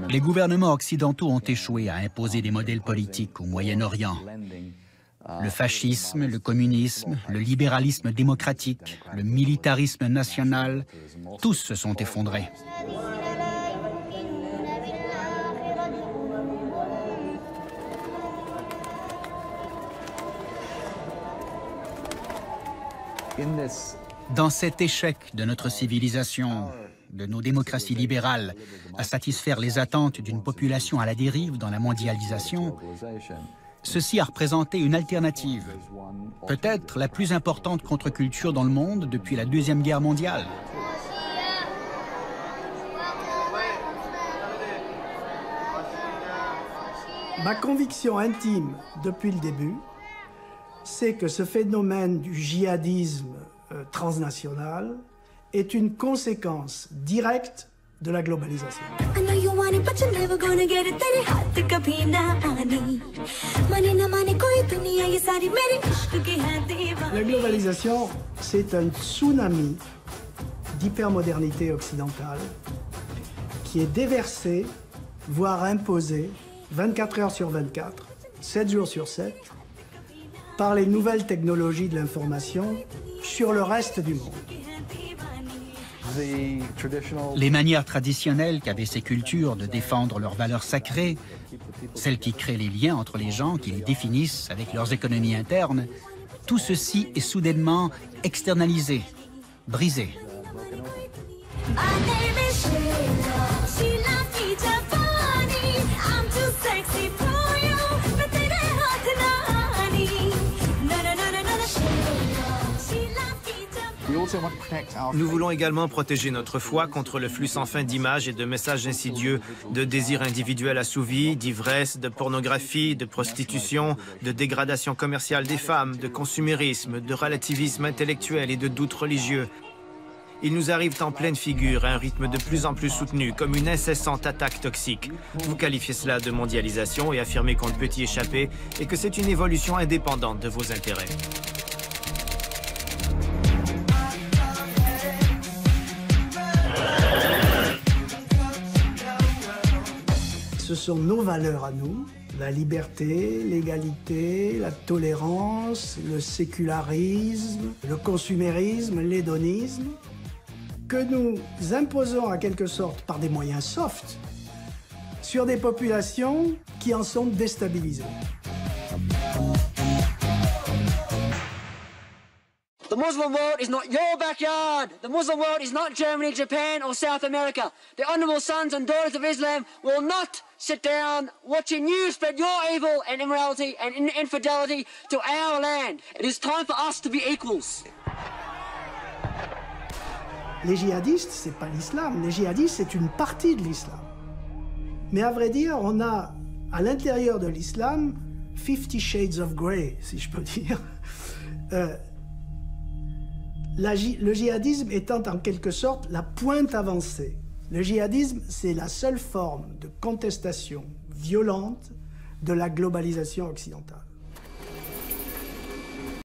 Les gouvernements occidentaux ont échoué à imposer des modèles politiques au Moyen-Orient. Le fascisme, le communisme, le libéralisme démocratique, le militarisme national, tous se sont effondrés. Dans cet échec de notre civilisation, de nos démocraties libérales, à satisfaire les attentes d'une population à la dérive dans la mondialisation, ceci a représenté une alternative, peut-être la plus importante contre-culture dans le monde depuis la Deuxième Guerre mondiale. Ma conviction intime depuis le début, c'est que ce phénomène du djihadisme transnational est une conséquence directe de la globalisation. La globalisation, c'est un tsunami d'hypermodernité occidentale qui est déversé, voire imposé, 24 heures sur 24, 7 jours sur 7, par les nouvelles technologies de l'information sur le reste du monde. Les manières traditionnelles qu'avaient ces cultures de défendre leurs valeurs sacrées, celles qui créent les liens entre les gens, qui les définissent avec leurs économies internes, tout ceci est soudainement externalisé, brisé. Nous voulons également protéger notre foi contre le flux sans fin d'images et de messages insidieux, de désirs individuels assouvis, d'ivresse, de pornographie, de prostitution, de dégradation commerciale des femmes, de consumérisme, de relativisme intellectuel et de doutes religieux. Ils nous arrivent en pleine figure à un rythme de plus en plus soutenu, comme une incessante attaque toxique. Vous qualifiez cela de mondialisation et affirmez qu'on ne peut y échapper et que c'est une évolution indépendante de vos intérêts. Ce sont nos valeurs à nous, la liberté, l'égalité, la tolérance, le sécularisme, le consumérisme, l'hédonisme, que nous imposons en quelque sorte par des moyens soft sur des populations qui en sont déstabilisées. The Muslim world is not your backyard. The Muslim world is not Germany, Japan or South America. The honourable sons and daughters of Islam will not sit down watching you spread your evil and immorality and infidelity to our land. It is time for us to be equals. Les djihadistes, c'est pas l'islam. Les djihadistes, c'est une partie de l'islam. Mais à vrai dire, on a à l'intérieur de l'islam 50 shades of grey, si je peux dire. Le djihadisme étant en quelque sorte la pointe avancée. Le djihadisme, c'est la seule forme de contestation violente de la globalisation occidentale.